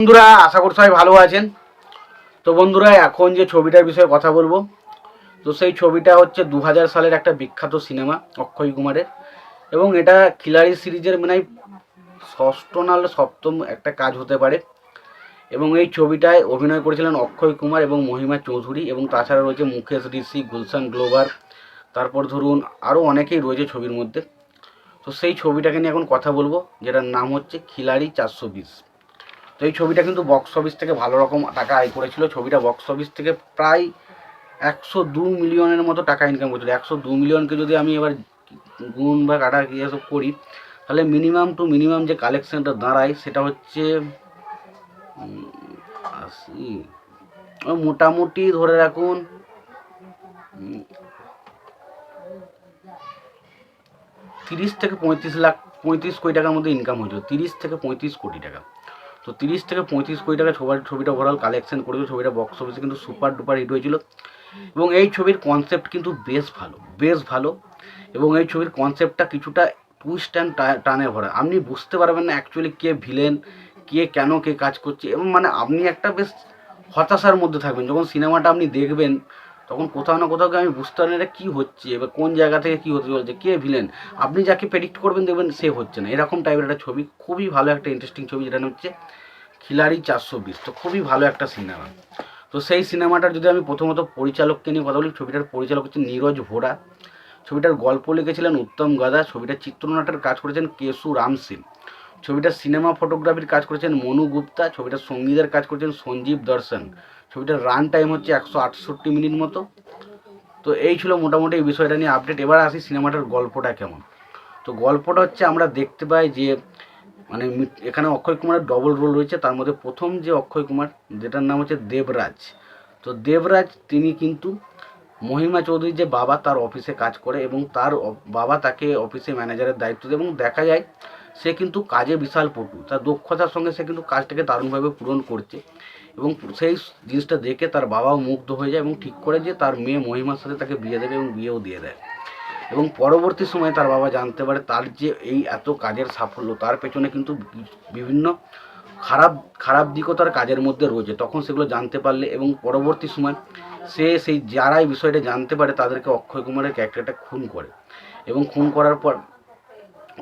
বন্ধুরা, আশা করি সবাই ভালো আছেন। তো বন্ধুরা, এখন যে ছবিটার বিষয়ে কথা বলবো, তো সেই ছবিটা হচ্ছে 2000 সালের একটা বিখ্যাত সিনেমা অক্ষয় কুমারের। এবং এটা খিলাড়ি সিরিজের মানে ষষ্ঠ নাহলে সপ্তম একটা কাজ হতে পারে। এবং এই ছবিটায় অভিনয় করেছিলেন অক্ষয় কুমার এবং মহিমা চৌধুরী, এবং তাছাড়া রয়েছে মুকেশ ঋষি, গুলশান গ্লোভার, তারপর ধরুন আরও অনেকেই রয়েছে ছবির মধ্যে। তো সেই ছবিটাকে নিয়ে এখন কথা বলবো, যেটার নাম হচ্ছে খিলাড়ি 420। তো এই ছবিটা কিন্তু বক্স অফিস থেকে ভালো রকম টাকা আয় করেছিল। ছবিটা বক্স অফিস থেকে প্রায় 102 মিলিয়নের মতো টাকা ইনকাম করেছিল। 102 মিলিয়নকে যদি আমি এবার গুণ বা কাটা এসব করি, তাহলে মিনিমাম টু মিনিমাম যে কালেকশনটা দাঁড়ায় সেটা হচ্ছে 80, মোটামুটি ধরে রাখুন 30 থেকে 35 লাখ, 35 কোটি টাকার মধ্যে ইনকাম হয়েছিল। 30 থেকে 35 কোটি টাকা। তো 30 থেকে 35 কোটি টাকা ছবিটা ওভারঅল কালেকশন করেছিল। ছবিটা বক্স অফিসে কিন্তু সুপার ডুপার হিট হয়েছিল। এবং এই ছবির কনসেপ্ট কিন্তু বেশ ভালো। এবং এই ছবির কনসেপ্টটা কিছুটা টুইস্ট অ্যান্ড টানে ভরা। আপনি বুঝতে পারবেন না অ্যাকচুয়ালি কে ভিলেন, কে কেন কে কাজ করছে। এবং মানে আপনি একটা বেশ হতাশার মধ্যে থাকবেন যখন সিনেমাটা আপনি দেখবেন। তখন কোথাও না কোথাও আমি বুঝতে পারেন এটা কী হচ্ছে, এবার কোন জায়গা থেকে কী হতে চলছে, কে ভিলেন। আপনি যাকে প্রেডিক্ট করবেন দেখবেন সে হচ্ছে না, এরকম টাইপের একটা ছবি। খুবই ভালো একটা ইন্টারেস্টিং ছবি, যেটা হচ্ছে খিলাড়ি 420। তো খুবই ভালো একটা সিনেমা। তো সেই সিনেমাটার যদি আমি প্রথমত পরিচালককে নিয়ে কথা বলি, ছবিটার পরিচালক হচ্ছে নীরজ ভোরা। ছবিটার গল্প লিখেছিলেন উত্তম গাদা। ছবিটার চিত্রনাট্যের কাজ করেছেন কেশু রামসিং। ছবিটার সিনেমা ফটোগ্রাফির কাজ করেছেন মনু গুপ্তা। ছবিটার সঙ্গীতের কাজ করেছেন সঞ্জীব দর্শন। ছবিটার রান টাইম হচ্ছে 168 মিনিট মতো। তো এই ছিল মোটামুটি এই বিষয়টা নিয়ে আপডেট। এবার আসি সিনেমাটার গল্পটা কেমন। তো গল্পটা হচ্ছে আমরা দেখতে পাই যে মানে এখানে অক্ষয় কুমারের ডবল রোল রয়েছে। তার মধ্যে প্রথম যে অক্ষয় কুমার, যেটার নাম হচ্ছে দেবরাজ। তো দেবরাজ তিনি কিন্তু মহিমা চৌধুরীর যে বাবা, তার অফিসে কাজ করে। এবং তার বাবা তাকে অফিসে ম্যানেজারের দায়িত্ব দেয়। এবং দেখা যায় সে কিন্তু কাজে বিশাল পটু। তার দক্ষতার সঙ্গে সে কিন্তু কাজটাকে দারুণভাবে পূরণ করছে। এবং সেই জিনিসটা দেখে তার বাবাও মুগ্ধ হয়ে যায় এবং ঠিক করে যে তার মেয়ে মহিমার সাথে তাকে বিয়ে দেবে, এবং বিয়েও দিয়ে দেয়। এবং পরবর্তী সময়ে তার বাবা জানতে পারে তার যে এই এত কাজের সাফল্য, তার পেছনে কিন্তু বিভিন্ন খারাপ খারাপ দিকও তার কাজের মধ্যে রয়েছে। তখন সেগুলো জানতে পারলে এবং পরবর্তী সময় সে সেই যারা এই বিষয়টা জানতে পারে তাদেরকে অক্ষয় কুমারের ক্যারেক্টারটা খুন করে। এবং খুন করার পর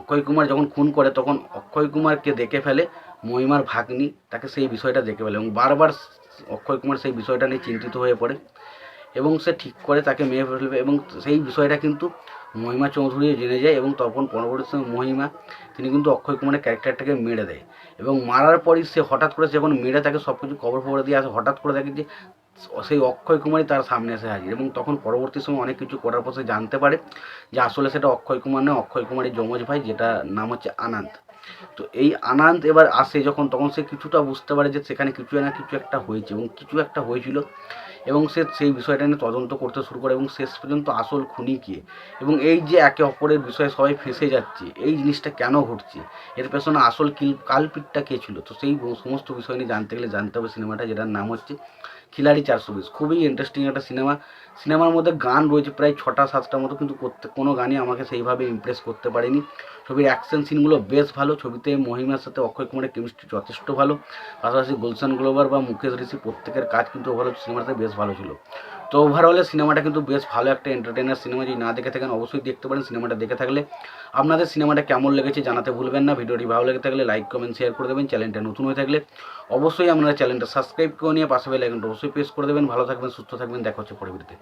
অক্ষয় কুমার যখন খুন করে, তখন অক্ষয় কুমারকে দেখে ফেলে মহিমার ভাগ্নি, তাকে সেই বিষয়টা দেখে ফেলে। এবং বারবার অক্ষয় কুমার সেই বিষয়টা নিয়ে চিন্তিত হয়ে পড়ে এবং সে ঠিক করে তাকে মেরে ফেলবে। এবং সেই বিষয়টা কিন্তু মহিমা চৌধুরী জেনে যায়। এবং তখন পরবর্তী সময় মহিমা তিনি কিন্তু অক্ষয় কুমারের ক্যারেক্টারটাকে মেরে দেয়। এবং মারার পরই সে হঠাৎ করে যখন মেরে তাকে সব কিছু কবর ফবর দিয়ে আসে, হঠাৎ করে দেখে যে সেই অক্ষয় কুমারই তার সামনে এসে হাজির। এবং তখন পরবর্তী সময় অনেক কিছু করার পর সে জানতে পারে যে আসলে সেটা অক্ষয় কুমার নয়, অক্ষয় কুমারের যমজ ভাই, যেটা নাম হচ্ছে আনন্দ। তো এই আনন্দ এবার আসে যখন, তখন সে কিছুটা বুঝতে পারে যে সেখানে কিছু না কিছু একটা হয়েছে এবং কিছু একটা হয়েছিল। এবং সে সেই বিষয়টা নিয়ে তদন্ত করতে শুরু করে এবং শেষ পর্যন্ত আসল খুনি কে, এবং এই যে একে অপরের বিষয়ে সবাই ফেঁসে যাচ্ছে, এই জিনিসটা কেন ঘটছে, এর পেছনে আসল কালপিটটা কে ছিল। তো সেই সমস্ত বিষয় নিয়ে জানতে গেলে জানতে হবে সিনেমাটা, যেটার নাম হচ্ছে খিলাড়ি 420। খুবই ইন্টারেস্টিং একটা সিনেমা। সিনেমার মধ্যে গান রয়েছে প্রায় 6টা-7টার মতো, কিন্তু কোনো গানই আমাকে সেইভাবে ইমপ্রেস করতে পারেনি। ছবির অ্যাকশন সিনগুলো বেশ ভালো। ছবিতে মহিমার সাথে অক্ষয় কুমারের কেমিস্ট্রি যথেষ্ট ভালো। পাশাপাশি গুলশান গ্লোভার বা মুকেশ ঋষি প্রত্যেকের কাজ কিন্তু ওভারঅল সিনেমাতে বেশ ভালো ছিল। তো ওভারঅলে সিনেমাটা কিন্তু বেশ ভালো একটা এন্টারটেইনার সিনেমা। যদি না দেখে থাকেন অবশ্যই দেখতে পারেন। সিনেমাটা দেখে থাকলে আপনাদের সিনেমাটা কেমন লেগেছে জানাতে ভুলবেন না। ভিডিওটি ভালো লেগে থাকলে লাইক কমেন্ট শেয়ার করে দেবেন। চ্যানেলটা নতুন হয়ে থাকলে অবশ্যই আপনারা চ্যানেলটা সাবস্ক্রাইব করে নিয়ে পাশে বেল আইকনটা অবশ্যই প্রেস করে দেবেন। ভালো থাকবেন, সুস্থ থাকবেন, দেখা হচ্ছে পরবর্তীতে।